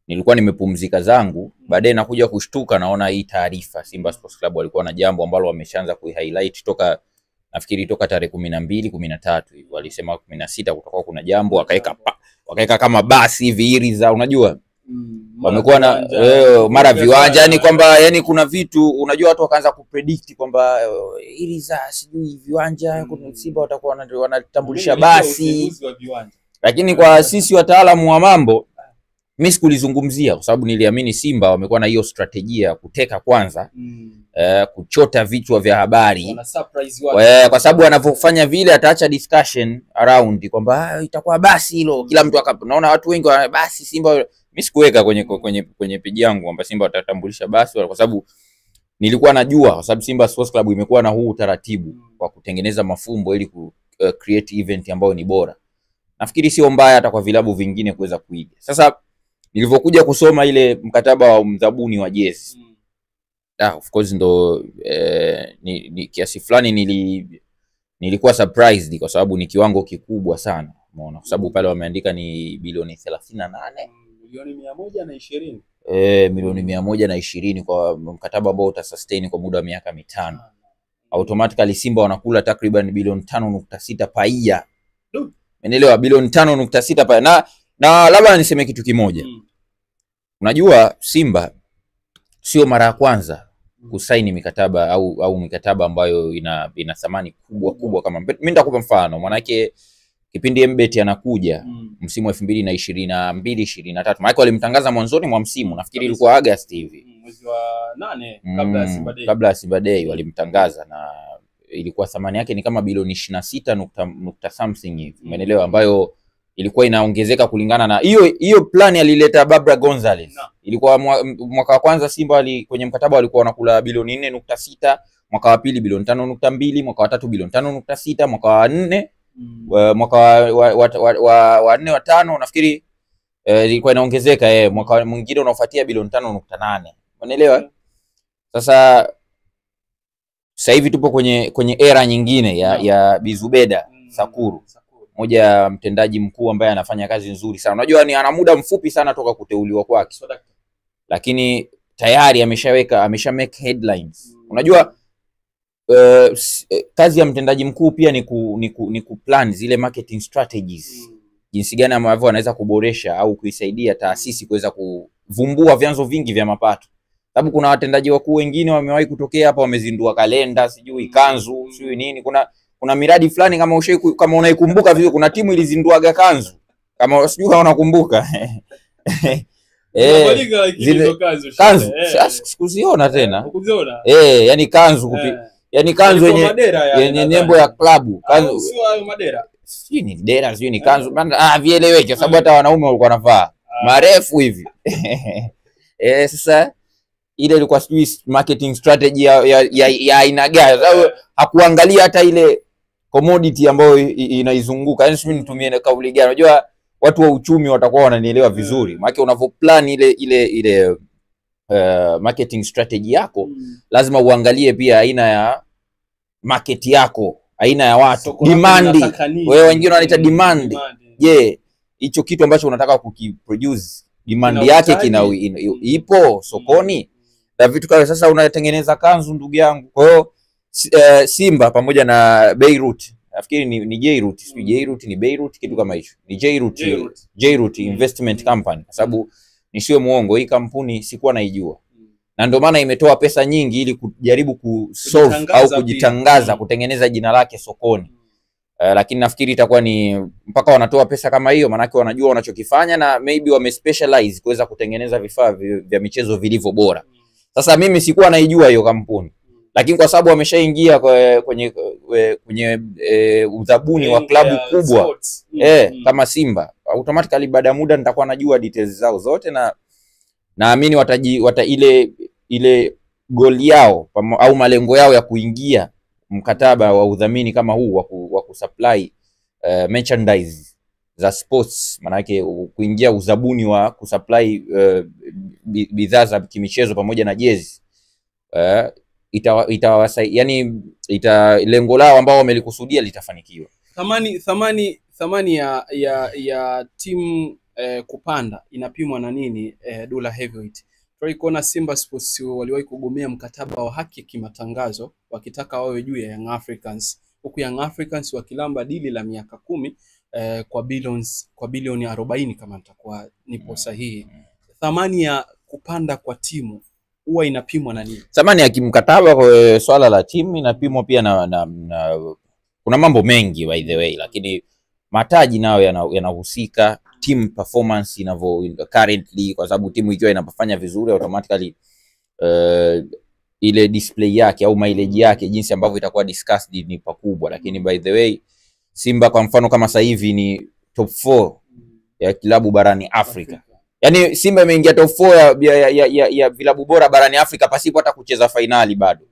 nilikuwa nimepumzika zangu, baadaye nakuja kushtuka naona hii taarifa Simba Sports Club walikuwa na jambo ambalo wameshaanza kuhighlight toka nafikiri toka tarehe 12 13 hivi, walisema 16 kutakuwa kuna jambo, wakaeka kama basi hivi iriza, unajua wamekuwa na mara viwanja, yani kwamba yani kuna vitu unajua watu wakaanza kupredict kwamba iriza sijui viwanja kuna Simba watakuwa wanatambulisha basi, lakini kwa sisi wataalamu wa mambo mimi sikulizungumzia kwa sababu niliamini Simba wamekuwa na hiyo strategia ya kuteka kwanza, kuchota vichwa vya habari, kwa sababu wanapofanya vile ataacha discussion around kwamba itakuwa basi hilo, kila mtu naona watu wengi basi Simba. Mimi sikuweka kwenye page yangu kwamba Simba watatambulisha basi, kwa sababu nilikuwa najua, kwa sababu Simba Sports Club imekuwa na huu utaratibu wa kutengeneza mafumbo ili create event ambayo ni bora. Nafikiri sio mbaya hata kwa vilabu vingine kuweza kuiga. Sasa nilivyokuja kusoma ile mkataba wa mdhabuni wa jezi, of course ndo ni kiasi fulani nilikuwa surprised kwa sababu ni kiwango kikubwa sana, umeona, kwa sababu pale wameandika ni bilioni 38, milioni 120. Milioni 120 kwa mkataba ambao utasustain kwa muda wa miaka 5. Automatically Simba wanakula takriban bilioni 5.6 paia. Umeelewa? Bilioni 5.6 paia. Na labda niseme kitu kimoja. Unajua Simba sio mara ya kwanza kusaini mikataba au mikataba ambayo ina thamani kubwa kama. Mimi nitakupa mfano. Maana yake kipindi Mbet anakuja msimu wa 2022 23, maana walimtangaza mwanzoni mwa msimu, nafikiri ilikuwa August hivi, mwezi wa 8 kabla ya Simba Day walimtangaza, na ilikuwa thamani yake ni kama bilioni 26 something hivi, umeelewa, ambayo ilikuwa inaongezeka kulingana na hiyo plan alileta Barbara Gonzalez. Ilikuwa mwaka wa kwanza Simba kwenye mkataba walikuwa wanakula bilioni 4.6, mwaka wa pili bilioni 5.2, mwaka wa tatu bilioni 5.6, mwaka wa 4 mwaka wa 4 wa 5 nafikiri ilikuwa inaongezeka, mwaka mwingine unaofuatia bilioni 5.8, unaelewa. Sasa hivi tupo kwenye era nyingine ya Bizubeda Sakuru, moja mtendaji mkuu ambaye anafanya kazi nzuri sana. Unajua ni ana muda mfupi sana toka kuteuliwa kwake, lakini tayari amesha make headlines. Unajua kazi ya mtendaji mkuu pia ni ku plan zile marketing strategies, jinsi gani ambavyo anaweza kuboresha au kuisaidia taasisi kuweza kuvumbua vyanzo vingi vya mapato. Sababu kuna watendaji wakuu wengine wamewahi kutokea hapa, wamezindua kalenda, sijui kanzu, sijui nini. Kuna miradi fulani kama unaikumbuka vizuri, kuna timu ilizinduaga kanzu, kama sijui unakumbuka. Kanzu sikuziona tena. Yani kanzu yani kanzu yenye nembo ya klabu, kanzu sio hayo madera, sio ni dera, sio ni kanzu, vieleweke, sababu hata wanaume walikuwa wanavaa marefu hivi. Sasa ile ilikuwa sijui marketing strategy ya aina gani, sababu hakuangalia hata ile commodity ambayo inaizunguka. Yani sio nitumie kauli gani, unajua watu wa uchumi watakuwa wananielewa vizuri. Maana unavoplan ile marketing strategy yako, lazima uangalie pia aina ya market yako, aina ya watu, demand. Wewe wengine wanaita demand. Je, hicho kitu ambacho unataka kukiproduce, demand yake ipo sokoni na vitu kama. Sasa unatengeneza kanzu, ndugu yangu. Kwa hiyo Simba pamoja na Beirut, nafikiri ni Jairut, sio Jairut, ni Beirut, kitu kama hicho. Ni Jairut Investment Company, kwa sababu nisiwe muongo, hii kampuni sikuwa naijua, na ndio maana imetoa pesa nyingi ili kujaribu kusolve au kujitangaza, kutengeneza jina lake sokoni. Lakini nafikiri itakuwa ni mpaka wanatoa pesa kama hiyo, maana yake wanajua wanachokifanya, na maybe wamespecialize kuweza kutengeneza vifaa vya michezo vilivyo bora. Sasa mimi sikuwa naijua hiyo kampuni, lakini kwa sababu wameshaingia kwenye udhabuni wa klabu kubwa kama Simba, automatically baada ya muda nitakuwa najua details zao zote, na naamini ile goal yao au malengo yao ya kuingia mkataba wa udhamini kama huu wa kusupply merchandise za sports, maana yake kuingia udhabuni wa kusupply bidhaa za kimichezo pamoja na jezi, yani lengo lao ambao wamelikusudia litafanikiwa. Thamani ya timu kupanda inapimwa na nini Dula Heavyweight. Tuliwahi kuona Simba Sports waliwahi kugomea mkataba wa haki kimatangazo wakitaka wawe juu ya Young Africans, huku Young Africans wakilamba dili la miaka 10 kwa bilioni 40 kama nitakuwa nipo sahihi. Thamani ya kupanda kwa timu huwa inapimwa na nini? Thamani ya kimkataba kwa swala la timu inapimwa pia na kuna mambo mengi by the way, lakini mataji nayo yanahusika, team performance inavyo currently, kwa sababu timu ikiwa inapofanya vizuri automatically ile display yake au mileage yake jinsi ambavyo itakuwa discussed ni pakubwa. Lakini by the way Simba kwa mfano kama sasa hivi ni top 4 ya kilabu barani Afrika. Yaani Simba imeingia top 4 ya vilabu bora barani Afrika pasipo hata kucheza finali bado.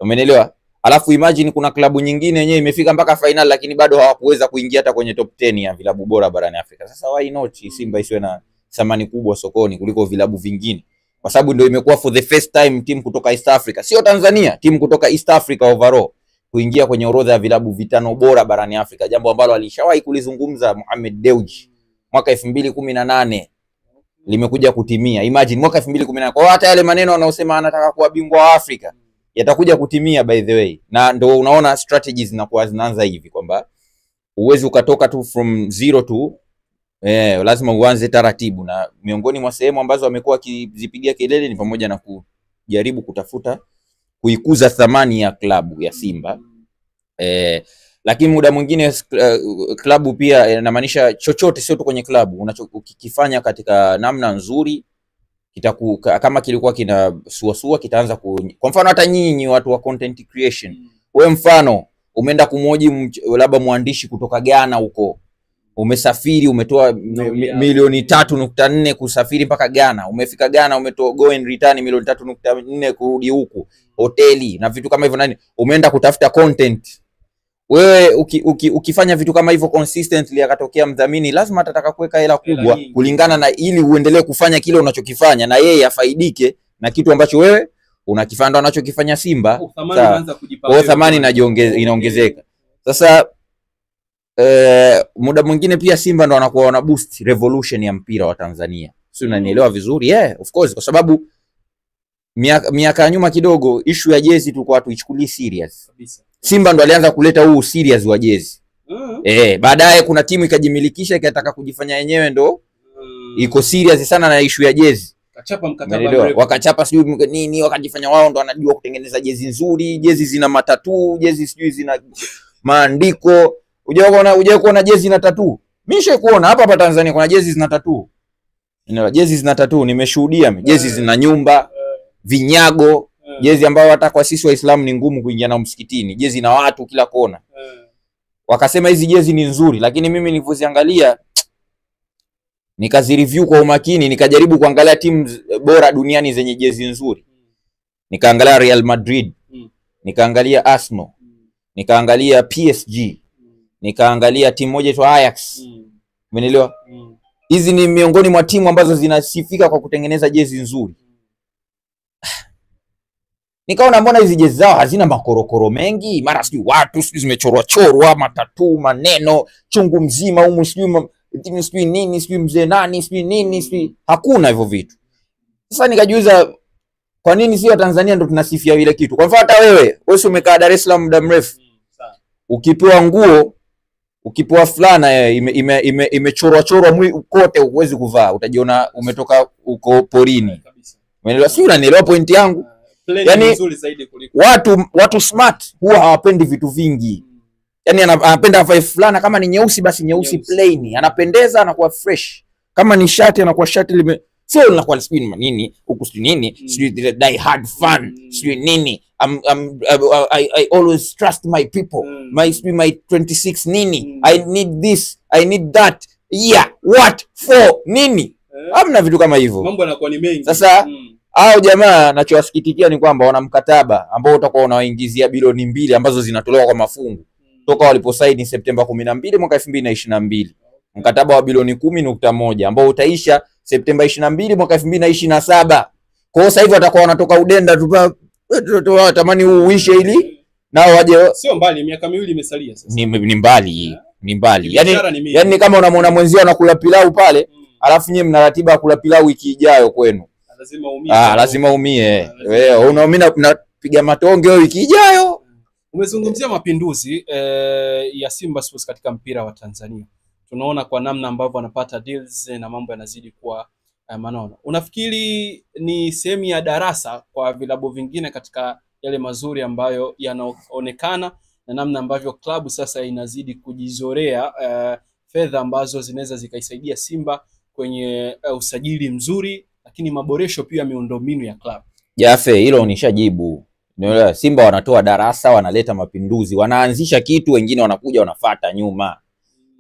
Umeelewa? Alafu imagine kuna klabu nyingine yenyewe imefika mpaka final lakini bado hawakuweza kuingia hata kwenye top 10 ya vilabu bora barani Afrika. Sasa why not Simba isiwe na thamani kubwa sokoni kuliko vilabu vingine? Kwa sababu ndio imekuwa for the first time team kutoka East Africa, sio Tanzania, team kutoka East Africa overall kuingia kwenye orodha ya vilabu vitano bora barani Afrika, jambo ambalo alishawahi kulizungumza Mohamed Dewji mwaka 2018 limekuja kutimia. Imagine mwaka 2018. Kwa hata yale maneno wanaosema anataka kuwa bingwa wa Afrika yatakuja kutimia by the way. Na ndio unaona strategies zinakuwa zinaanza hivi kwamba uwezi ukatoka tu from zero to lazima uanze taratibu, na miongoni mwa sehemu ambazo wamekuwa wakizipigia kelele ni pamoja na kujaribu kutafuta kuikuza thamani ya klabu ya Simba. Lakini muda mwingine klabu pia inamaanisha chochote, sio tu kwenye klabu. Unachokifanya katika namna nzuri kama kilikuwa kina suasua kitaanza kwa mfano hata nyinyi watu wa content creation, wewe mfano umeenda kumhoji labda mwandishi kutoka Ghana huko, umesafiri umetoa milioni 3.4 kusafiri mpaka Ghana, umefika Ghana umetoa go and return milioni 3.4 kurudi huku, hoteli na vitu kama hivyo, nani umeenda kutafuta content. Wewe ukifanya vitu kama hivyo consistently, akatokea mdhamini, lazima atataka kuweka hela kubwa kulingana na, ili uendelee kufanya kile unachokifanya na yeye afaidike na kitu ambacho wewe unakifanya. Ndo anachokifanya Simba. Kwa thamani inaongezeka. Sasa muda mwingine pia Simba ndo anakuwa wana boost revolution ya mpira wa Tanzania. Sio, unanielewa vizuri? Of course, kwa sababu miaka ya nyuma kidogo issue ya jezi tu kwa watu ichukulie serious kabisa. Simba ndo alianza kuleta huu serious wa jezi. Baadaye kuna timu ikajimilikisha ikataka kujifanya yenyewe ndo iko serious sana na issue ya jezi. Kachapa mkataba mrefu. Wakachapa sijui nini, wakajifanya wao ndo wanajua kutengeneza jezi nzuri, jezi zina matatu, jezi sijui zina maandiko. Unajua kuona jezi na tattoo? Mimi nishakuona hapa Tanzania kuna jezi zina tattoo. Jezi zina tattoo nimeshuhudia mimi. Jezi zina nyumba, vinyago, jezi ambayo hata kwa sisi Waislamu ni ngumu kuingia na msikitini, jezi na watu kila kona. Wakasema hizi jezi ni nzuri, lakini mimi nilipoziangalia nikazireview kwa umakini, nikajaribu kuangalia timu bora duniani zenye jezi nzuri. Nikaangalia Real Madrid, nikaangalia Arsenal, nikaangalia PSG, nikaangalia timu moja tu Ajax. Umeelewa? Hizi ni miongoni mwa timu ambazo zinasifika kwa kutengeneza jezi nzuri. Nikaona mbona hizi jezi zao hazina makorokoro mengi, mara sijui watu sijui zimechorwa chorwa matatu maneno chungu mzima humu sijui nini sijui mzee nani sijui nini sijui, hakuna hivyo vitu. Sasa nikajiuliza kwa nini sio Tanzania ndo tunasifia ile kitu? Kwa mfano hata wewe umekaa Dar es Salaam muda mrefu, ukipewa nguo, ukipewa fulana imechorwa chorwa kote huwezi kuvaa, utajiona umetoka uko porini. Umeelewa? Si unanielewa point yangu? Yani watu smart huwa hawapendi vitu vingi. Yani anapenda avae fulana kama ni nyeusi basi nyeusi plain, anapendeza, anakuwa fresh. Kama ni shati anakuwa shati sio linakuwa spin nini huku sio nini, sio die hard fun, sio nini. I always trust my people. My 26 nini. I need this, I need that. Yeah, what for nini? Hamna vitu kama hivyo. Mambo yanakuwa ni mengi. Sasa hao jamaa nachowasikitikia ni kwamba wana mkataba ambao utakuwa unawaingizia bilioni 2 ambazo zinatolewa kwa mafungu toka waliposaini Septemba 12 mwaka 2022. Mkataba wa bilioni 10.1 ambao utaisha Septemba 22 mwaka 2027. Kwa hiyo sasa hivi watakuwa wanatoka udenda tu tamani huu uishe ili nao waje. Sio mbali, miaka 2 imesalia sasa. Ni mbali. Ni mbali. Yani kama unamwona mwenzio anakula pilau pale, alafu nyie mna ratiba ya kula pilau wiki ijayo kwenu. Lazima umie. Lazima umie. Wewe unaona mnapiga matonge wiki ijayo. Umezungumzia mapinduzi ya Simba Sports katika mpira wa Tanzania. Tunaona kwa namna ambavyo wanapata deals na mambo yanazidi kuwa manono. Unafikiri ni sehemu ya darasa kwa vilabu vingine katika yale mazuri ambayo yanaonekana na namna ambavyo klabu sasa inazidi kujizorea fedha ambazo zinaweza zikaisaidia Simba kwenye usajili mzuri, lakini maboresho pia miundombinu ya klabu? Jafe, hilo nishajibu. Simba wanatoa darasa, wanaleta mapinduzi, wanaanzisha kitu, wengine wanakuja wanafuata nyuma.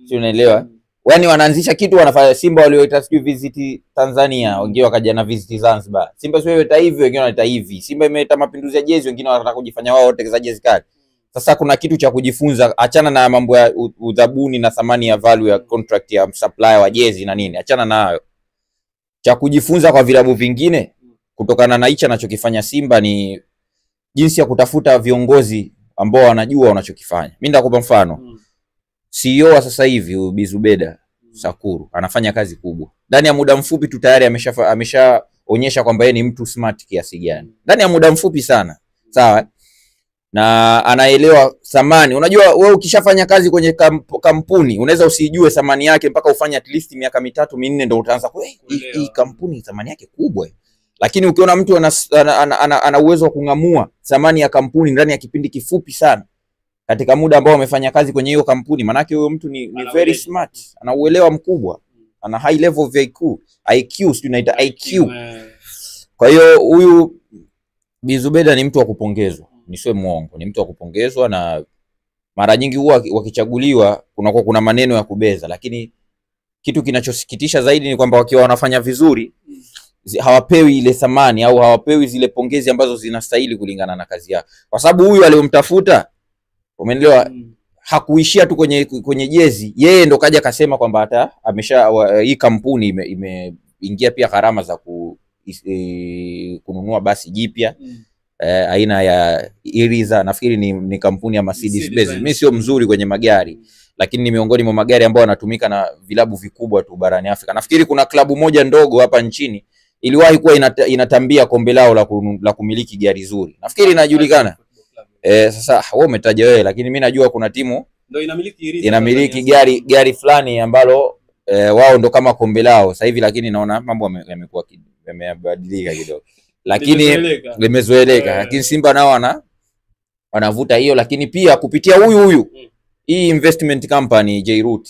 Sio, unaelewa? Yaani wanaanzisha kitu wanafanya. Simba walioita sijui visit Tanzania, wengine wakaja na visit Zanzibar. Simba sio ileta hivi, wengine wanaleta hivi. Simba imeleta mapinduzi ya jezi, wengine wanataka kujifanya wao wote za jezi kali. Sasa kuna kitu cha kujifunza, achana na mambo ya udhabuni na thamani ya value ya contract ya supplier wa jezi na nini. Achana nayo. Cha kujifunza kwa vilabu vingine kutokana na hicho anachokifanya Simba ni jinsi ya kutafuta viongozi ambao wanajua wanachokifanya. Mimi nitakupa mfano. CEO wa sasa hivi Bi Zubeda Sakuru anafanya kazi kubwa. Ndani ya muda mfupi tu tayari ameshaonyesha kwamba yeye ni mtu smart kiasi gani. Ndani ya muda mfupi sana. Sawa? Na anaelewa thamani. Unajua wewe ukishafanya kazi kwenye kampuni unaweza usijue thamani yake mpaka ufanye at least miaka 3-4 ndio utaanza hii kampuni thamani yake kubwa. Lakini ukiona mtu ana uwezo wa kung'amua thamani ya kampuni ndani ya kipindi kifupi sana katika muda ambao amefanya kazi kwenye hiyo kampuni, manake huyo mtu ni very smart, ana uelewa mkubwa, ana high level of IQ, tunaita IQ. Kwa hiyo huyu Bi Zubeda ni mtu wa kupongezwa, nisiwe muongo, ni mtu wa kupongezwa, na mara nyingi huwa wakichaguliwa kuna maneno ya kubeza, lakini kitu kinachosikitisha zaidi ni kwamba wakiwa wanafanya vizuri hawapewi ile thamani au hawapewi zile pongezi ambazo zinastahili kulingana na kazi yao. Kwa sababu huyu aliyomtafuta, umeelewa, hakuishia tu kwenye jezi. Yeye ndo kaja kasema kwamba hata hii kampuni imeingia pia gharama za kununua basi jipya aina ya Iriza. Nafikiri ni kampuni ya Mercedes Benz. Mimi sio mzuri kwenye magari, lakini ni miongoni mwa magari ambayo yanatumika na vilabu vikubwa tu barani Afrika. Nafikiri kuna klabu moja ndogo hapa nchini iliwahi kuwa inatambia kombe lao la kumiliki gari zuri. Nafikiri inajulikana. Sasa wewe umetaja wewe, lakini mimi najua kuna timu ndio inamiliki gari fulani ambalo wao ndo kama kombe lao sasa hivi, lakini naona mambo yamebadilika kidogo. Lakini limezoeleka. Lakini Simba nao wanavuta hiyo, lakini pia kupitia huyu hii investment company J-Root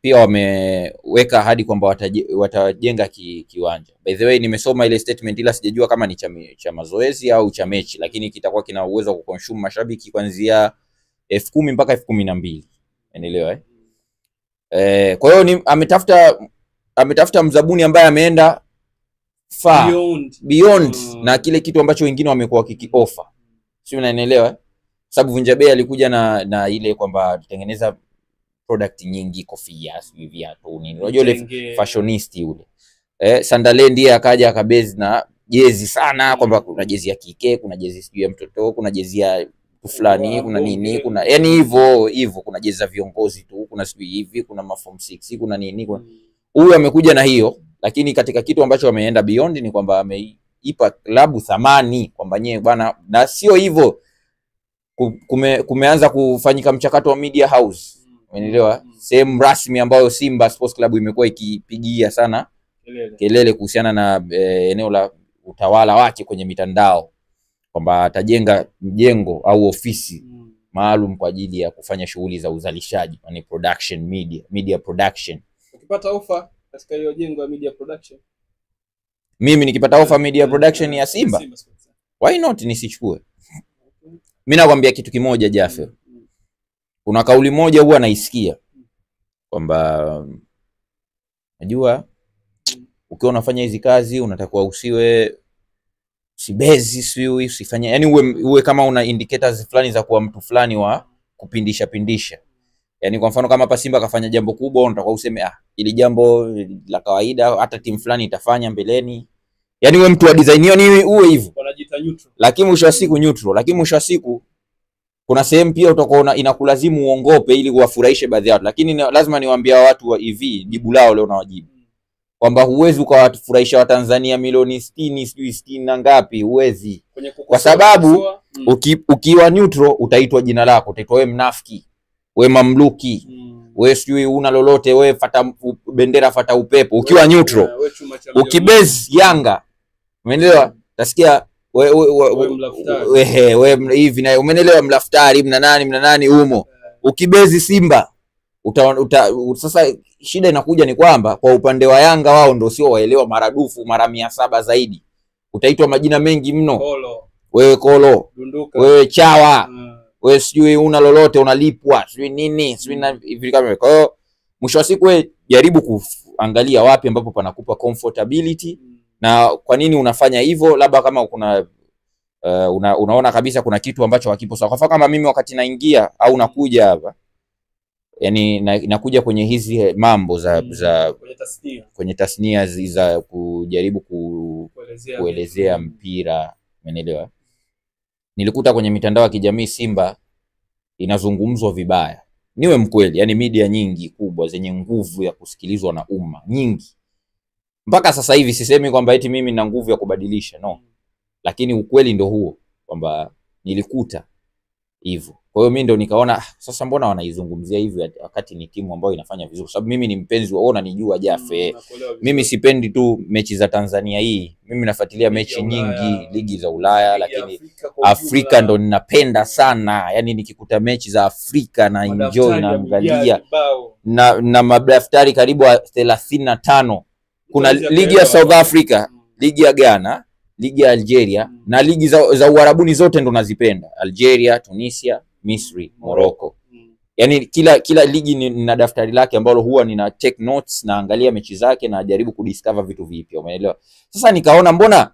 pia wameweka hadi kwamba watajenga kiwanja. By the way, nimesoma ile statement ila sijajua kama ni cha mazoezi au cha mechi, lakini kitakuwa kina uwezo wa kuconsume mashabiki kuanzia 10,000 mpaka 12,000. Unaelewa kwa hiyo ametafuta mzabuni ambaye ameenda far beyond na kile kitu ambacho wengine wamekuwa kiki-offer. Sio, unaelewa? Sababu Vunja Bei alikuja na ile kwamba tutengeneza product nyingi, kofia, viatu, nini. Unajua ile fashionist yule. Sandale ndiye akaja akabase na jezi sana, kwamba kuna jezi ya kike, kuna jezi sijui ya mtoto, kuna jezi ya fulani, kuna nini, kuna yani hivyo kuna jezi za viongozi tu, kuna sijui hivi, kuna form 6, kuna nini, kuna huyu amekuja na hiyo. Lakini katika kitu ambacho ameenda beyond ni kwamba ameipa klabu thamani kwamba nyewe bwana, na sio hivyo, kumeanza kufanyika mchakato wa media house. Umeelewa? Sehemu rasmi ambayo Simba Sports Club imekuwa ikipigia sana kelele kuhusiana na eneo la utawala wake kwenye mitandao, kwamba atajenga mjengo au ofisi maalum kwa ajili ya kufanya shughuli za uzalishaji, yani production, media production. Ukipata ofa katika hiyo jengo ya media production, mimi nikipata ofa media production ya Simba, why not nisichukue? Mimi nakwambia kitu kimoja Jafe. Kuna kauli moja huwa naisikia kwamba najua ukiwa unafanya hizi kazi unatakiwa usibezi, usifanye, yani uwe kama una indicators fulani za kuwa mtu fulani wa kupindisha. Yani kwa mfano kama hapa Simba kafanya jambo kubwa, unatakiwa useme ili jambo la kawaida hata timu fulani itafanya mbeleni. Yani uwe mtu wa design hiyo, ni uwe hivyo. Wanajiita neutral. Lakini mwisho wa siku neutral, lakini mwisho wa siku kuna sehemu pia utakuwa inakulazimu uongope ili kuwafurahishe baadhi yao, lakini lazima niwaambie watu wa hivi, jibu lao leo na wajibu kwamba huwezi ukawafurahisha Watanzania milioni 60 sijui 60 na ngapi, huwezi, kwa sababu ukiwa neutral utaitwa jina lako, utaitwa wewe mnafiki, wewe mamluki, wewe sijui una lolote, wewe fata bendera fata upepo. Ukiwa neutral, ukibase Yanga, umeelewa, utasikia wewe hivi na umeelewa, mlaftari mna nani humo. Ukibezi Simba sasa shida inakuja ni kwamba kwa upande wa Yanga wao ndio sio waelewa maradufu mara 700 zaidi. Utaitwa majina mengi mno. Wewe Kolo, Dunduka, wewe Chawa, wewe sijui una lolote, unalipwa sijui nini, sijui na hivi kama. Kwa hiyo mwisho wa siku wewe jaribu kuangalia wapi ambapo panakupa comfortability na kwa nini unafanya hivyo. Labda kama kuna unaona kabisa kuna kitu ambacho hakipo sawa. Kwa mfano kama mimi wakati naingia au nakuja hapa, yani nakuja kwenye hizi mambo za kwenye tasnia za kujaribu kuelezea mpira, umeelewa, nilikuta kwenye mitandao ya kijamii Simba inazungumzwa vibaya. Niwe mkweli, yani media nyingi kubwa zenye nguvu ya kusikilizwa na umma nyingi. Mpaka sasa hivi sisemi kwamba eti mimi nina nguvu ya kubadilisha, no. Lakini ukweli ndio huo kwamba nilikuta hivyo. Kwa hiyo mimi ndio nikaona sasa mbona wanaizungumzia hivi wakati ni timu ambayo inafanya vizuri. Sababu mimi ni mpenzi wa unanijua Jafe. Mimi sipendi tu mechi za Tanzania hii. Mimi nafuatilia mechi nyingi ligi za Ulaya, lakini Afrika ndo ninapenda sana. Yani nikikuta mechi za Afrika na enjoy na angalia na madaftari karibu 35. Kuna ligi ya South Africa, ligi ya Ghana, ligi ya Algeria na ligi za Uarabuni zote ndo nazipenda. Algeria, Tunisia, Misri, Morocco. Yani kila ligi nina daftari lake ambalo huwa nina take notes na angalia mechi zake na jaribu kudiscover vitu vipya, umeelewa. Sasa nikaona mbona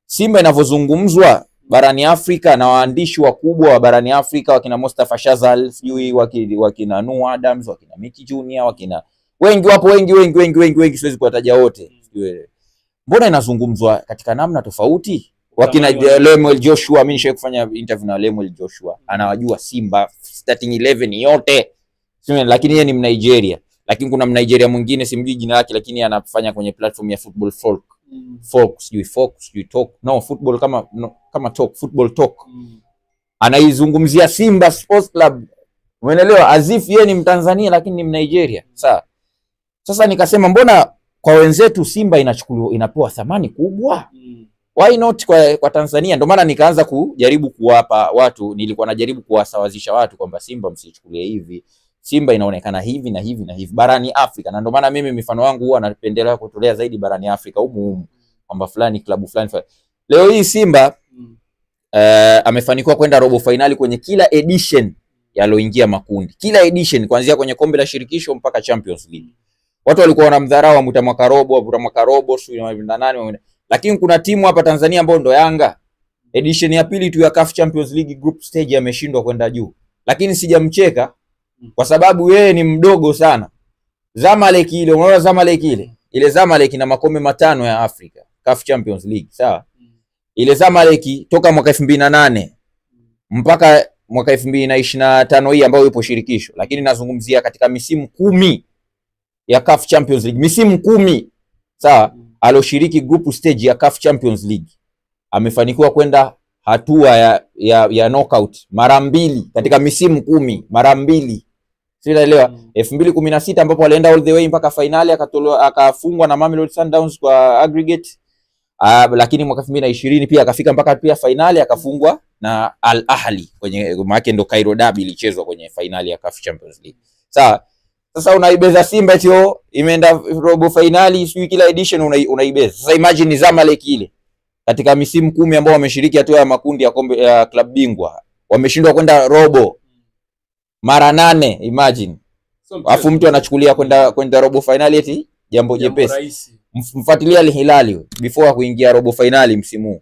Simba inavyozungumzwa barani Afrika na waandishi wakubwa wa barani Afrika wakina Mustafa Shazal, sijui wakina Noah Adams, wakina Mickey Junior, wakina wengi wapo wengi siwezi kuwataja wote. Mbona inazungumzwa katika namna tofauti? Wakina Lemuel Joshua, mimi nishawahi kufanya interview na Lemuel Joshua. Anawajua Simba starting 11 yote. Lakini yeye ni Mnigeria. Lakini kuna Mnigeria mwingine simjui jina lake, lakini anafanya kwenye platform ya Football Folk. Sijui Talk. No, football kama Talk, Football Talk. Anaizungumzia Simba Sports Club. Umeelewa? Azif yeye ni Mtanzania lakini ni Mnigeria. Sawa. Sasa nikasema mbona kwa wenzetu Simba inapewa thamani kubwa? Why not kwa Tanzania? Ndio maana nikaanza kujaribu kuwapa watu, nilikuwa najaribu kuwasawazisha watu kwamba Simba msichukulie hivi. Simba inaonekana hivi na hivi na hivi barani Afrika. Na ndio maana mimi mifano wangu huwa napendelea kutolea zaidi barani Afrika humu kwamba fulani klabu fulani. Leo hii Simba amefanikiwa kwenda robo finali kwenye kila edition yaloingia makundi. Kila edition kuanzia kwenye kombe la shirikisho mpaka Champions League. Watu walikuwa wanamdharau amuta mwaka robo sio 28, lakini kuna timu hapa Tanzania ambayo ndo Yanga edition ya pili tu ya CAF Champions League group stage ameshindwa kwenda juu, lakini sijamcheka kwa sababu yeye ni mdogo sana. Zamalek ile, unaona Zamalek ile Zamalek ina makombe 5 ya Afrika CAF Champions League, sawa. Ile Zamalek toka mwaka 2008 mpaka mwaka 2025 hii ambayo ipo shirikisho, lakini nazungumzia katika misimu 10 ya CAF Champions League, misimu 10, sawa, aloshiriki group stage ya CAF Champions League amefanikiwa kwenda hatua ya knockout mara 2 katika misimu 10, mara 2. Sielewa. 2016 ambapo alienda all the way mpaka finali akafungwa na Mamelodi Sundowns kwa aggregate. Lakini mwaka 2020 pia akafika mpaka pia finali akafungwa na Al Ahly kwenye maana ndo Cairo Derby ilichezwa kwenye finali ya CAF Champions League. Sawa. Sasa unaibeza Simba tio imeenda robo finali sio kila edition unaibeza. Sasa imagine Zamalek ile katika misimu 10 ambao wameshiriki hatua ya makundi ya kombe ya klabu bingwa wameshindwa kwenda robo mara 8, imagine. Alafu mtu anachukulia kwenda robo finali eti jambo jepesi. Mfuatilia Al Hilal before kuingia robo finali msimu huu.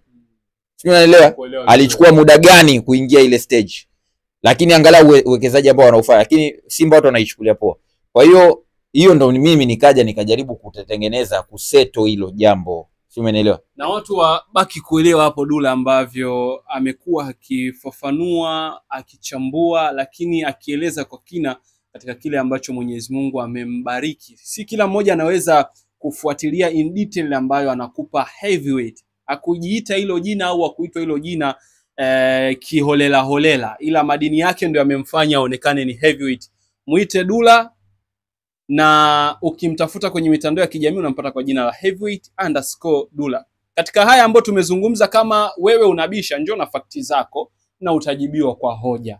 Sio, unaelewa? Alichukua muda gani kuingia ile stage? Lakini angalau uwekezaji ambao wanaofanya, lakini Simba watu wanaichukulia poa. Kwa hiyo ndo mimi nikajaribu kutengeneza kuseto hilo jambo. Umeelewa? Na watu wabaki kuelewa hapo Dula ambavyo amekuwa akifafanua, akichambua, lakini akieleza kwa kina katika kile ambacho Mwenyezi Mungu amembariki. Si kila mmoja anaweza kufuatilia in detail ambayo anakupa Heavyweight. Hakujiita hilo jina au hakuitwa hilo jina kiholela holela, ila madini yake ndio yamemfanya aonekane ni Heavyweight. Muite Dula, na ukimtafuta kwenye mitandao ya kijamii unampata kwa jina la Heavyweight_Dula. Katika haya ambayo tumezungumza, kama wewe unabisha, njoo na fakti zako na utajibiwa kwa hoja.